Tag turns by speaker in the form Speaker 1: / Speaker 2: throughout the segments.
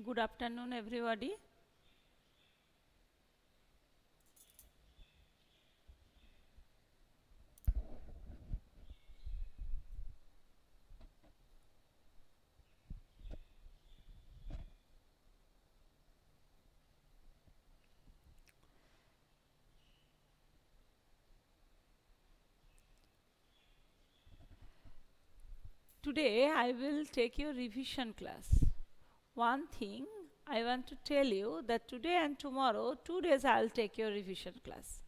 Speaker 1: Good afternoon, everybody. Today I will take your revision class. One thing I want to tell you that today and tomorrow, 2 days I will take your revision class.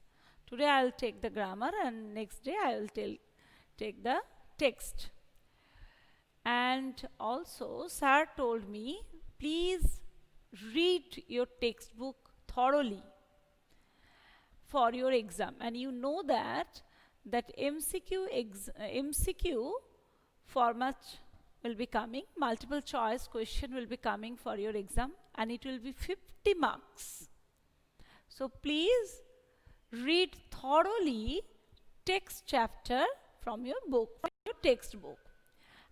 Speaker 1: Today I will take the grammar and next day I will take the text. And also, sir told me, please read your textbook thoroughly for your exam. And you know that MCQ format will be coming, multiple choice question will be coming for your exam, and it will be 50 marks. So please read thoroughly text chapter from your book, from your textbook,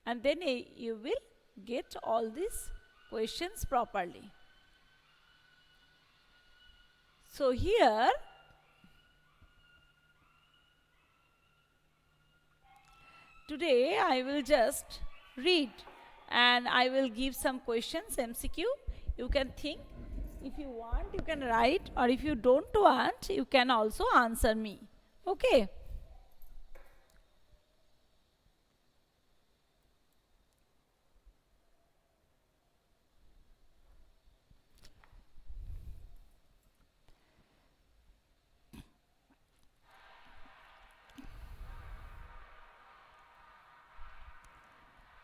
Speaker 1: and then you will get all these questions properly. So here today I will just read and I will give some questions, MCQ. You can think. If you want, you can write, or if you don't want, you can also answer me. Okay.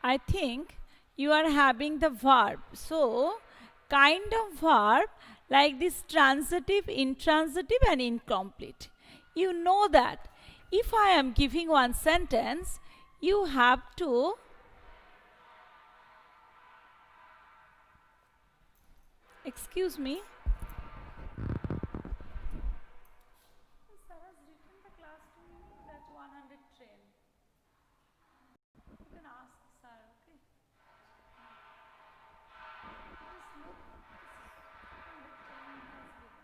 Speaker 1: I think you are having the verb. So, kind of verb like this transitive, intransitive, and incomplete. You know that if I am giving one sentence, you have to excuse me. Sir has written the class to me that 100 train. You can ask sir, okay? Just look, 100 train he has given.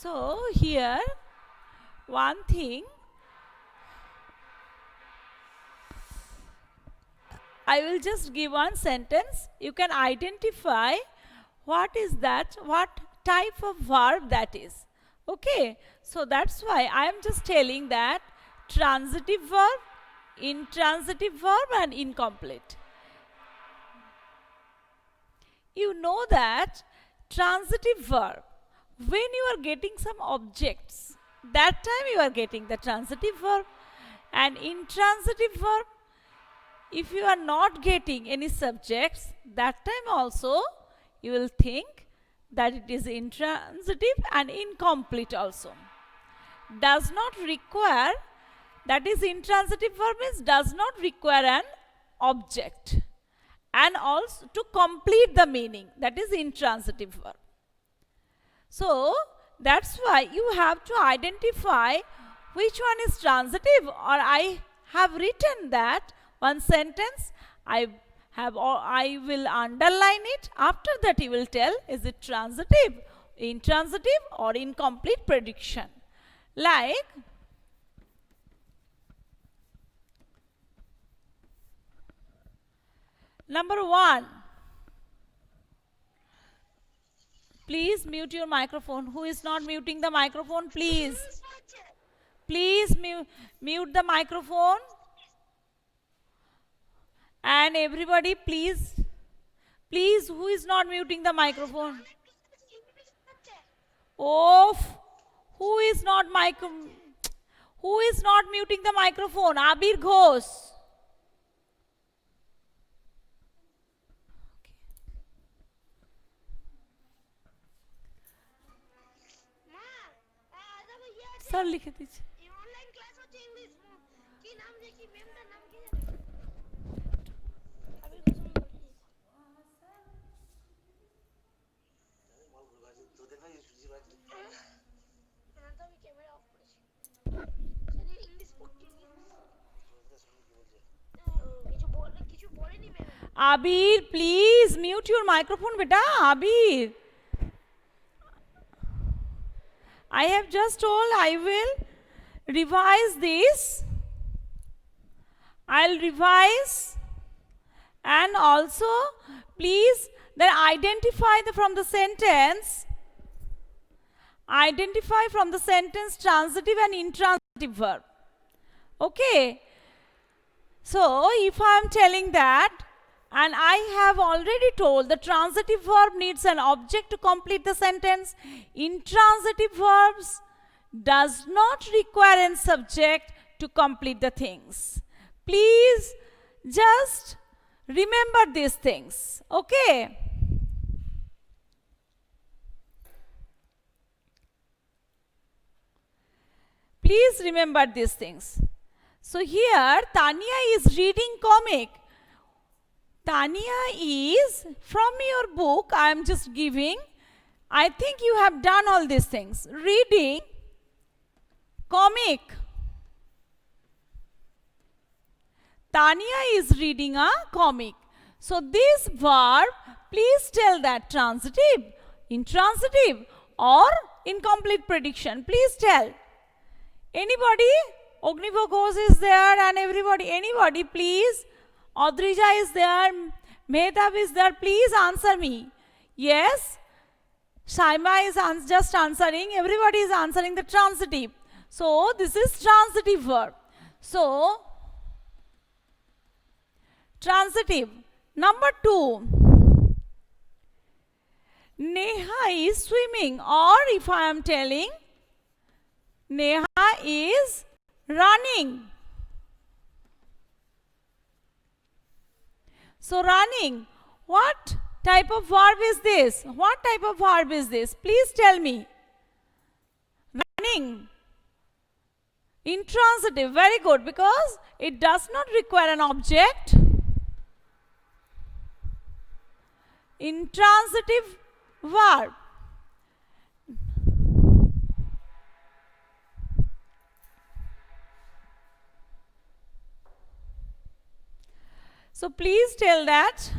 Speaker 1: So here one thing I will just give one sentence. You can identify what is that, what type of verb that is. Okay, so that's why I am just telling that transitive verb, intransitive verb, and incomplete. You know that transitive verb, when you are getting some objects, that time you are getting the transitive verb. And intransitive verb, if you are not getting any subjects, that time also you will think that it is intransitive and incomplete also. Does not require, that is intransitive verb means does not require an object. And also to complete the meaning, that is intransitive verb. So that's why you have to identify which one is transitive, or I have written that one sentence, I will underline it. After that you will tell, is it transitive, intransitive, or incomplete prediction. Like, number 1. Please mute your microphone. Who is not muting the microphone, please? Please mute the microphone. And everybody, please, who is not muting the microphone? Oh, who is not muting the microphone? Abir Ghosh. Sir लिखे दीजिए Abir, please mute your microphone, beta. Abir. I have just told I will revise this. I'll revise, and also please then identify from the sentence transitive and intransitive verb. Okay. So if I am telling that, and I have already told the transitive verb needs an object to complete the sentence, intransitive verbs does not require a subject to complete the things. Please just remember these things. Okay. Please remember these things. So here Tanya is reading comic. Tanya is from your book. I am just giving. I think you have done all these things. Reading comic. Tanya is reading a comic. So this verb, please tell that transitive, intransitive, or incomplete prediction. Please tell. Anybody? Ognivo Ghosh is there, and everybody. Anybody, please. Adrija is there. Mehtab is there. Please answer me. Yes? Shaima is just answering. Everybody is answering the transitive. So this is transitive verb. So transitive. Number 2. Neha is swimming, or if I am telling, Neha is running. So running, what type of verb is this? What type of verb is this? Please tell me. Running. Intransitive, very good, because it does not require an object. Intransitive verb. So please tell that.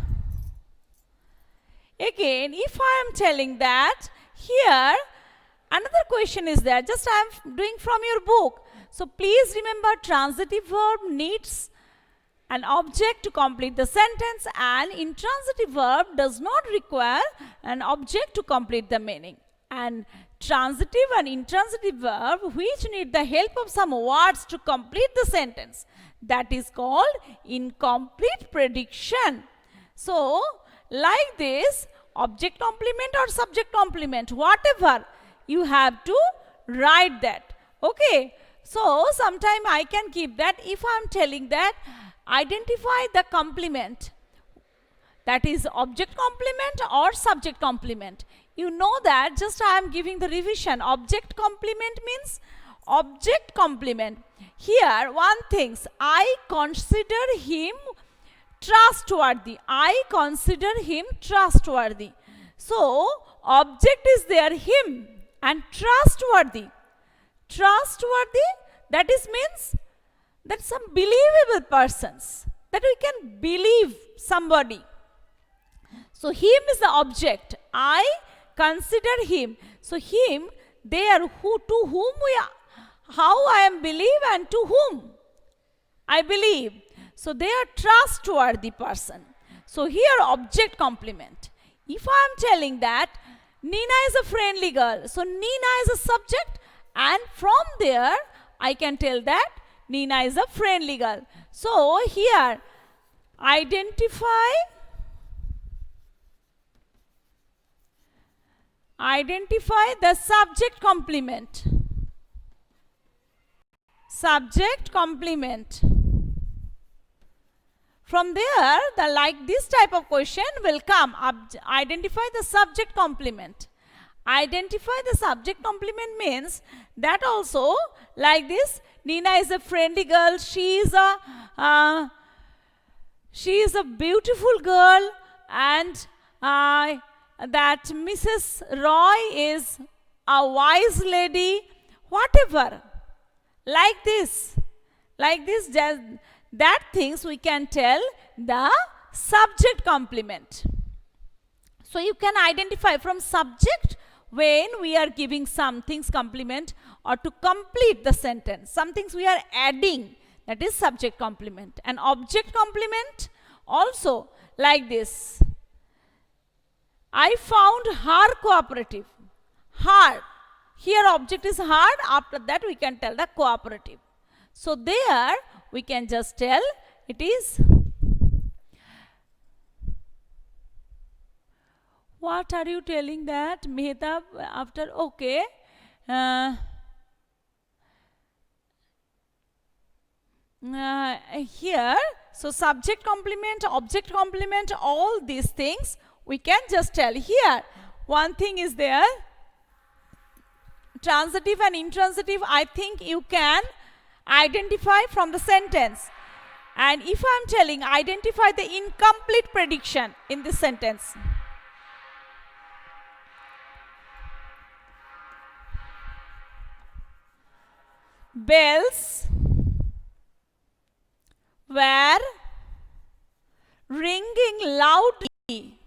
Speaker 1: Again, if I am telling that, here another question is there. Just I am doing from your book. So please remember, transitive verb needs an object to complete the sentence, and intransitive verb does not require an object to complete the meaning. And transitive and intransitive verb which need the help of some words to complete the sentence, that is called incomplete prediction. So like this, object complement or subject complement, whatever, you have to write that. Okay. So sometime I can keep that. If I am telling that, identify the complement, that is object complement or subject complement. You know that, just I am giving the revision. Object complement means object complement. Here one thing, I consider him trustworthy. I consider him trustworthy. So object is there, him, and trustworthy. Trustworthy, that is means that some believable persons, that we can believe somebody. So him is the object. I consider him. So him, they are who, to whom we are, how I am believe, and to whom I believe. So they are trustworthy person. So here object complement. If I am telling that Nina is a friendly girl, so Nina is a subject, and from there I can tell that Nina is a friendly girl. So here identify the subject complement. Subject complement. From there, like this type of question will come. Identify the subject complement. Identify the subject complement means that also like this. Nina is a friendly girl. She is a beautiful girl, and that Mrs. Roy is a wise lady. Whatever, like this, that things we can tell the subject complement. So you can identify from subject when we are giving some things complement or to complete the sentence. Some things we are adding, that is subject complement. And object complement also like this. I found her cooperative. Her. Here object is hard. After that we can tell the cooperative. So there we can just tell it is. What are you telling that? Mehtab after, okay. Here, so subject complement, object complement, all these things we can just tell. Here, one thing is there. Transitive and intransitive, I think you can identify from the sentence. And if I am telling, identify the incomplete prediction in this sentence. Bells were ringing loudly.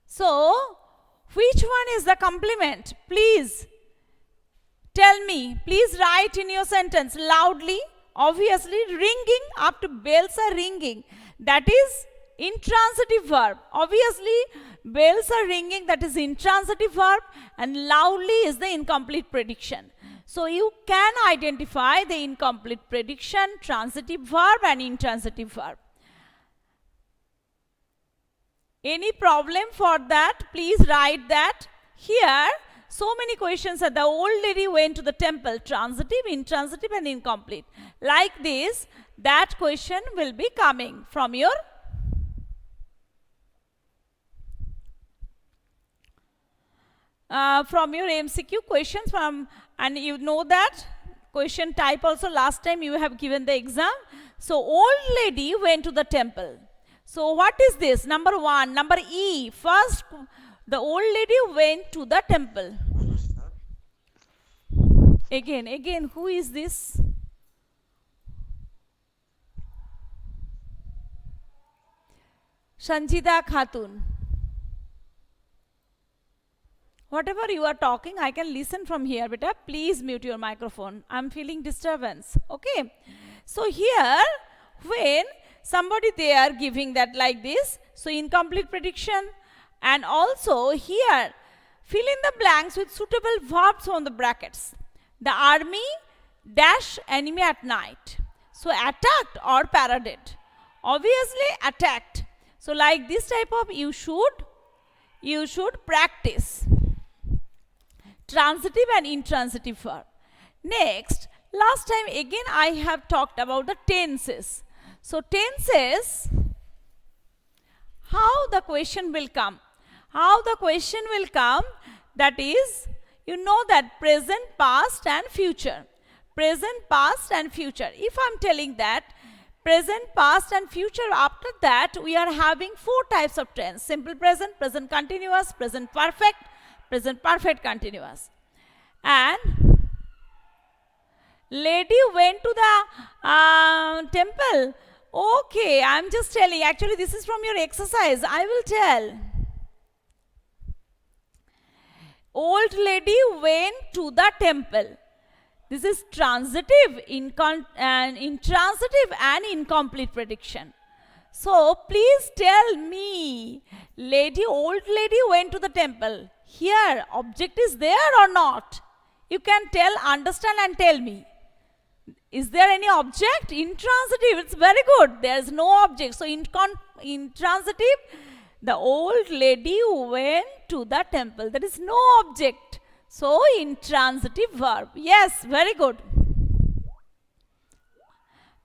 Speaker 1: So, which one is the complement? Please tell me. Please write in your sentence loudly. Obviously, ringing up to bells are ringing. That is intransitive verb. Obviously, bells are ringing. That is intransitive verb. And loudly is the incomplete prediction. So, you can identify the incomplete prediction, transitive verb and intransitive verb. Any problem for that? Please write that. Here, so many questions are the old lady went to the temple. Transitive, intransitive and incomplete. Like this, that question will be coming from your MCQ questions from, and you know that question type also last time you have given the exam. So, old lady went to the temple. So, what is this? Number 1, number E. First, the old lady went to the temple. Again, who is this? Sanjida Khatun. Whatever you are talking, I can listen from here, beta. Please mute your microphone. I am feeling disturbance. Okay. So, here, when somebody they are giving that like this, so incomplete prediction, and also here fill in the blanks with suitable verbs on the brackets. The army dash enemy at night. So attacked or paraded. Obviously attacked. So like this type of you should practice. Transitive and intransitive verb. Next, last time again I have talked about the tenses. So, tenses, how the question will come? How the question will come, that is, you know that present, past and future. Present, past and future. If I am telling that, present, past and future, after that we are having 4 types of tense. Simple present, present continuous, present perfect continuous. And lady went to the temple. Okay, I am just telling. Actually, this is from your exercise. I will tell. Old lady went to the temple. This is transitive, intransitive and incomplete prediction. So, please tell me, old lady went to the temple. Here, object is there or not? You can tell, understand and tell me. Is there any object? Intransitive, it's very good. There is no object. So, intransitive, the old lady went to the temple. There is no object. So, intransitive verb. Yes, very good.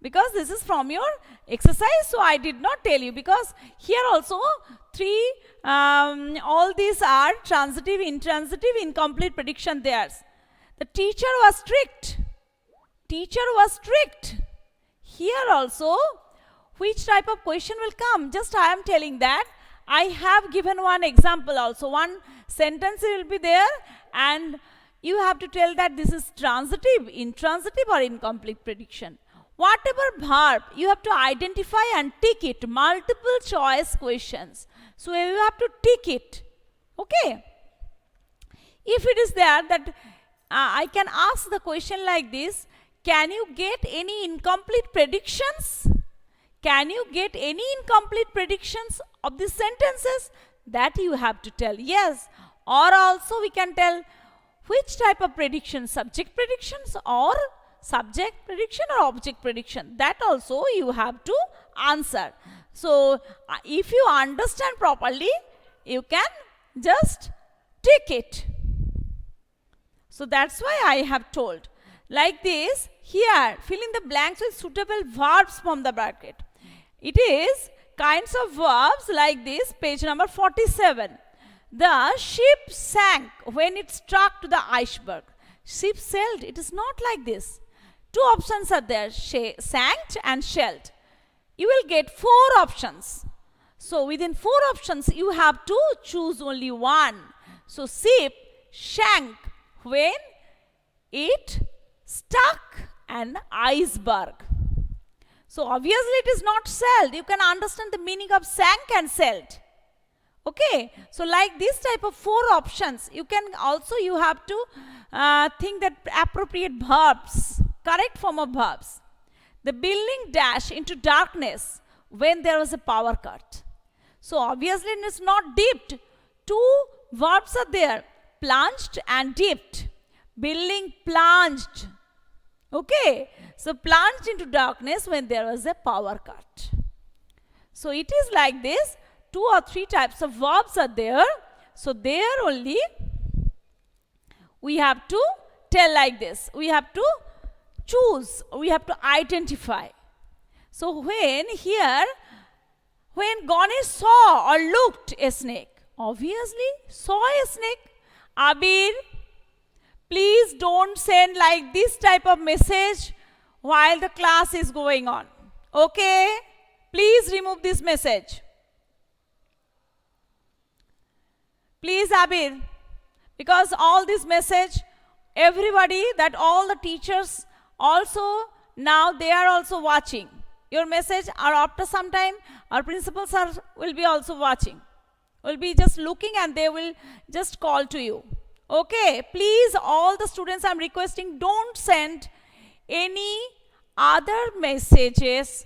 Speaker 1: Because this is from your exercise, so I did not tell you. Because here also, all these are transitive, intransitive, incomplete prediction theirs. The teacher was strict. Here also, which type of question will come? Just I am telling that. I have given one example also. One sentence will be there and you have to tell that this is transitive, intransitive or incomplete prediction. Whatever verb, you have to identify and tick it. Multiple choice questions. So you have to tick it. Okay. If it is there that I can ask the question like this, can you get any incomplete predictions? Can you get any incomplete predictions of these sentences? That you have to tell yes. Or also we can tell which type of prediction, subject predictions or subject prediction or object prediction. That also you have to answer. So if you understand properly, you can just tick it. So that's why I have told. Like this, here, fill in the blanks with suitable verbs from the bracket. It is kinds of verbs like this, page number 47. The ship sank when it struck to the iceberg. Ship sailed. It is not like this. Two options are there, sank and shelled. You will get 4 options. So within 4 options, you have to choose only one. So ship sank when it stuck an iceberg. So obviously it is not sailed. You can understand the meaning of sank and sailed. Okay, so like this type of 4 options, you can also, you have to think that appropriate verbs, correct form of verbs. The building dashed into darkness when there was a power cut. So obviously it is not dipped. 2 verbs are there, plunged and dipped. Building plunged. Okay, so plunged into darkness when there was a power cut. So it is like this. 2 or 3 types of verbs are there. So there only we have to tell like this. We have to choose. We have to identify. So when Ganesh saw or looked a snake, obviously saw a snake. Abir, please don't send like this type of message while the class is going on. Okay? Please remove this message. Please, Abir, because all this message, everybody, that all the teachers also, now they are also watching your message, or after some time, our principals will be also watching. Will be just looking and they will just call to you. Okay, please, all the students, I'm requesting, don't send any other messages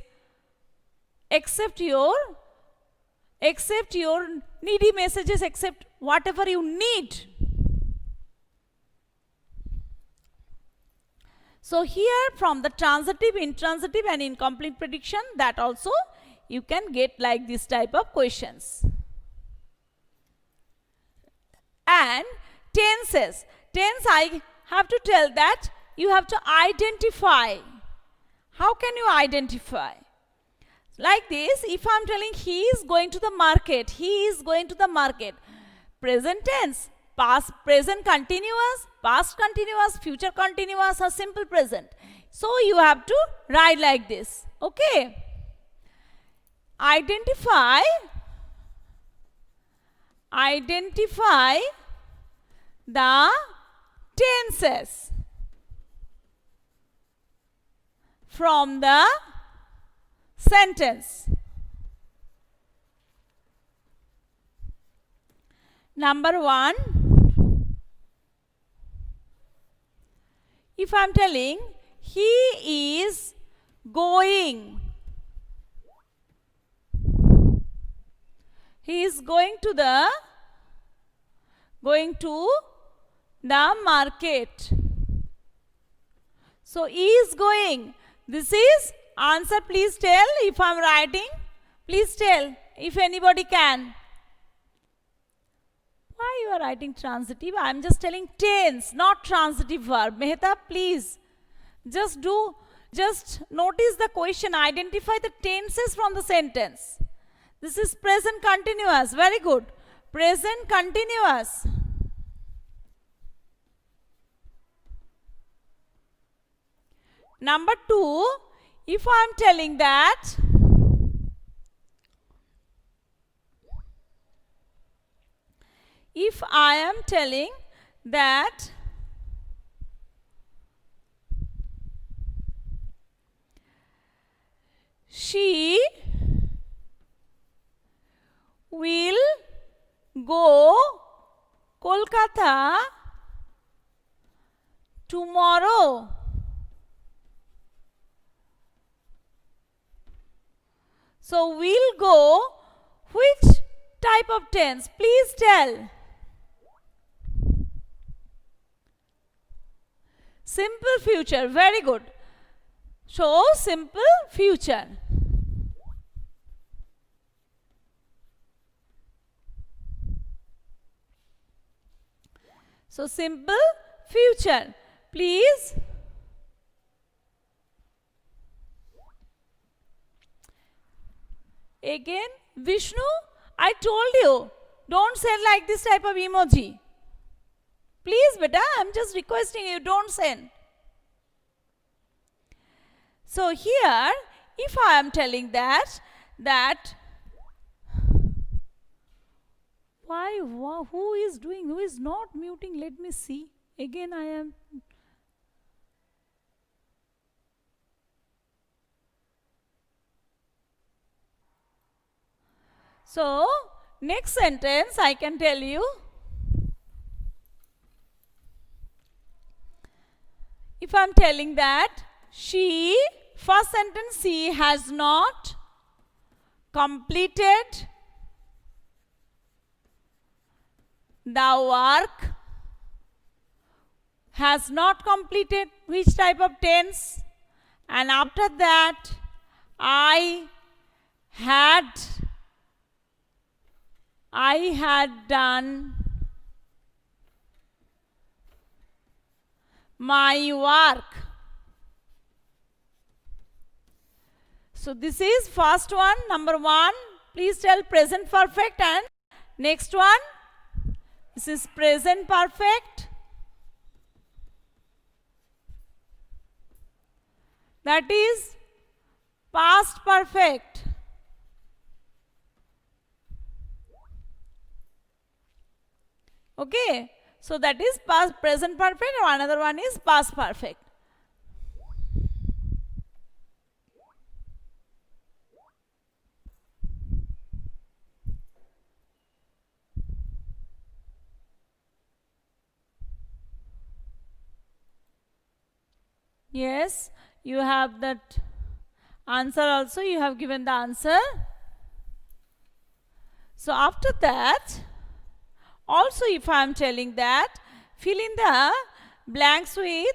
Speaker 1: except your needy messages, except whatever you need. So here from the transitive, intransitive and incomplete prediction, that also you can get like this type of questions. And tenses. Tense, I have to tell that you have to identify. How can you identify? Like this, if I am telling he is going to the market, he is going to the market. Present tense, past, present continuous, past continuous, future continuous or simple present. So you have to write like this. Okay. Identify the tenses from the sentence. Number 1, if I am telling he is going, he is going to the market. So he is going. This is answer. Please tell if I am writing. Please tell if anybody can. Why you are writing transitive? I am just telling tense, not transitive verb. Mehta, please. Just notice the question. Identify the tenses from the sentence. This is present continuous. Very good. Present continuous. Number 2, if I am telling that she will go Kolkata tomorrow. So will go, which type of tense? Please tell. Simple future, very good. So simple future. So simple future. Please. Again, Vishnu, I told you, don't send like this type of emoji. Please, beta, I'm just requesting you, don't send. So here, if I am telling that who is not muting? Let me see. Again, I am. So, next sentence I can tell you. If I am telling that first sentence, she has not completed the work, has not completed, which type of tense? And after that, I had done my work. So this is first one, number 1. Please tell present perfect, and next one, this is present perfect. That is past perfect. Okay, so that is past present perfect, and another one is past perfect. Yes, you have that answer also, you have given the answer. So after that, also if I am telling that, fill in the blanks with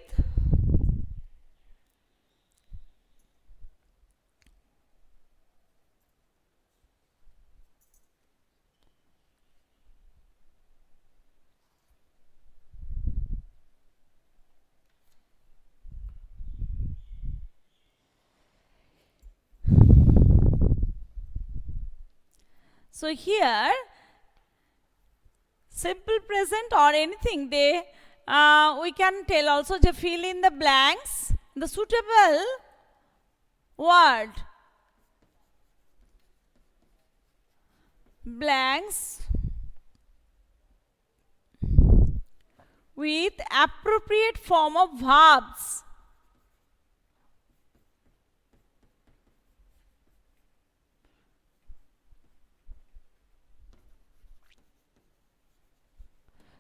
Speaker 1: so here simple present or anything, we can tell also to fill in the blanks, the suitable word. Blanks with appropriate form of verbs.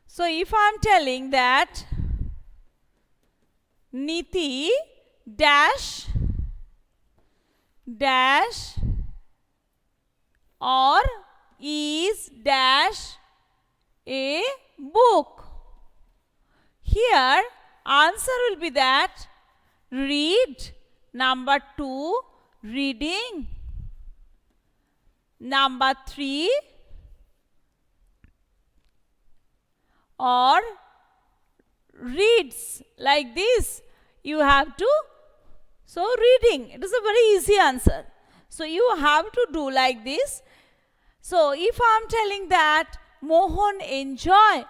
Speaker 1: So if I am telling that Niti dash or is dash a book, here answer will be that read, number 2 reading, number 3 or reads, like this you have to, so reading, it is a very easy answer. So you have to do like this. So if I am telling that Mohan enjoys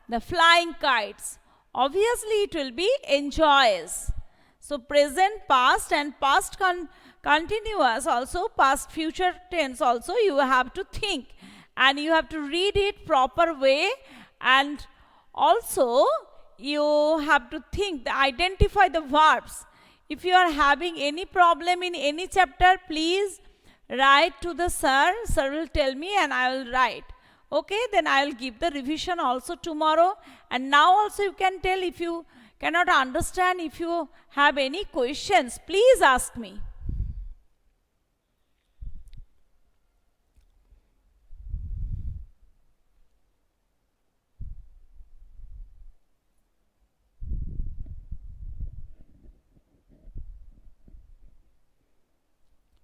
Speaker 1: the flying kites, obviously it will be enjoys. So present, past and past continuous, also past future tense also you have to think, and you have to read it proper way, and also you have to think, identify the verbs. If you are having any problem in any chapter, please write to the sir. Sir will tell me and I will write. Okay, then I will give the revision also tomorrow. And now also you can tell if you cannot understand, if you have any questions, please ask me.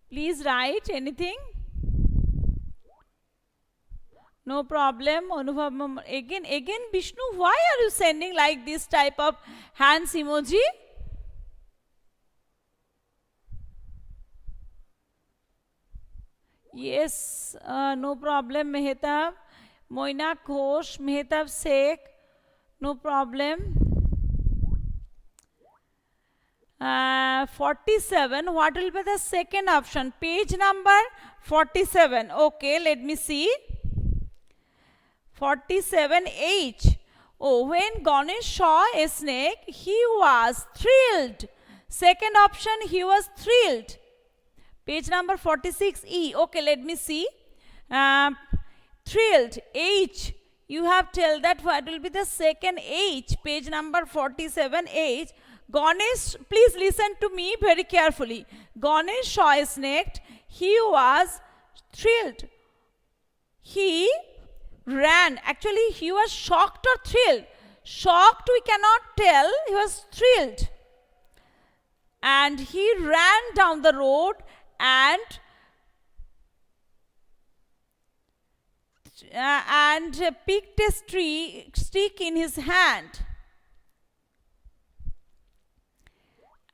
Speaker 1: Please write anything. No problem. Anubhav, again, Vishnu, why are you sending like this type of hands emoji? Yes, no problem, Mehtab. Moina Ghosh, Mehtab Sheikh, no problem. 47, what will be the second option? Page number 47. Okay, let me see. 47H. Oh, when Ganesh saw a snake, he was thrilled. Second option, he was thrilled. Page number 46E. Okay, let me see. Thrilled. H. You have tell that what will be the second H. Page number 47H. Ganesh, please listen to me very carefully. Ganesh saw a snake. He was thrilled. He ran. Actually, he was shocked or thrilled. Shocked, we cannot tell. He was thrilled. And he ran down the road and picked a stick in his hand.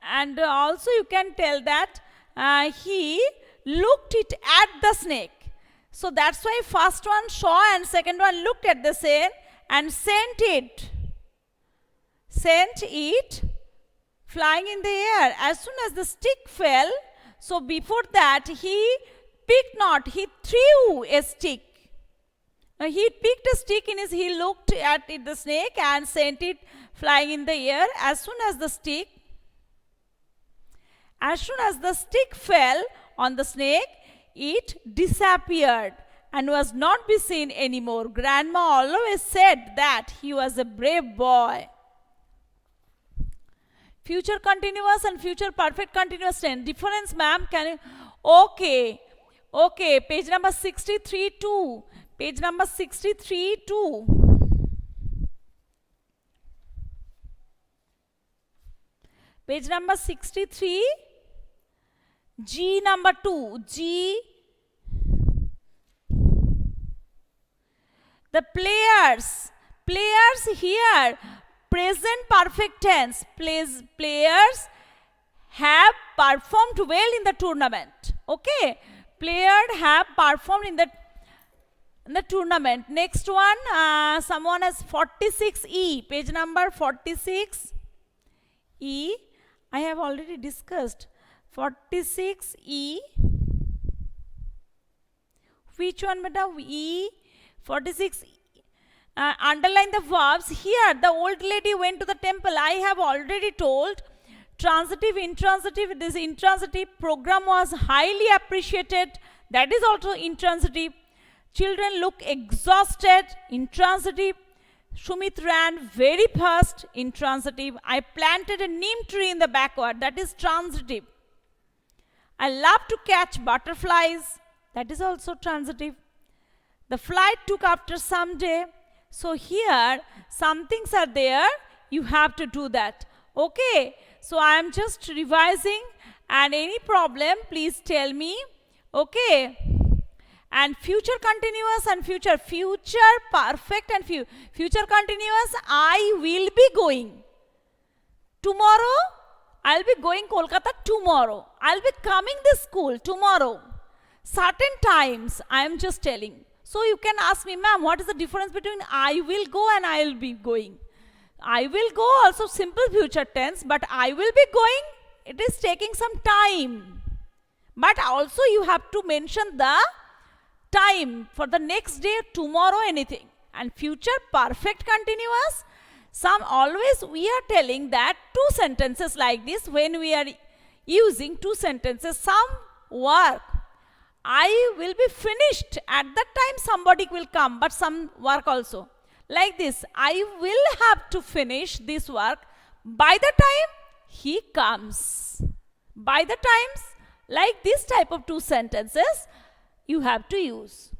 Speaker 1: And also you can tell that he looked it at the snake. So that's why first one saw and second one looked at the snake and sent it flying in the air. As soon as the stick fell, so before that he picked not, he threw a stick. He picked a stick in his, he looked at it, the snake, and sent it flying in the air. As soon as the stick fell on the snake, it disappeared and was not be seen anymore. Grandma always said that he was a brave boy. Future continuous and future perfect continuous tense. Difference, ma'am? Can you? Okay. Okay. Page number 63 2. Page number 63 2. Page number 63. G number 2. G. The players here, present perfect tense. Players have performed well in the tournament. Okay. Players have performed in the tournament. Next one, someone has 46E. Page number 46E. I have already discussed. 46E. Which one, beta? E. 46. Underline the verbs. Here, the old lady went to the temple. I have already told. Transitive, intransitive. This intransitive program was highly appreciated. That is also intransitive. Children look exhausted. Intransitive. Sumit ran very fast. Intransitive. I planted a neem tree in the backyard. That is transitive. I love to catch butterflies. That is also transitive. The flight took after some day. So here, some things are there. You have to do that. Okay. So I am just revising. And any problem, please tell me. Okay. And future continuous and future perfect and future continuous, I will be going. Tomorrow, I'll be going Kolkata tomorrow. I'll be coming this school tomorrow. Certain times, I am just telling. So you can ask me, ma'am, what is the difference between I will go and I will be going? I will go also simple future tense, but I will be going, it is taking some time. But also you have to mention the time for the next day, tomorrow, anything. And future perfect continuous, Some always we are telling that two sentences like this when we are using two sentences. Some work, I will be finished. At that time somebody will come, but some work also. Like this, I will have to finish this work by the time he comes. By the times, like this type of two sentences you have to use.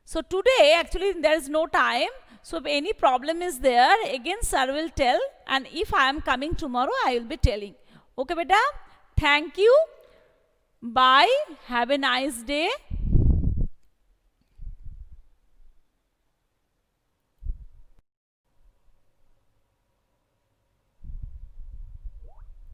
Speaker 1: So today actually there is no time. So if any problem is there, again sir will tell, and if I am coming tomorrow, I will be telling. Okay beta, thank you. Bye. Have a nice day.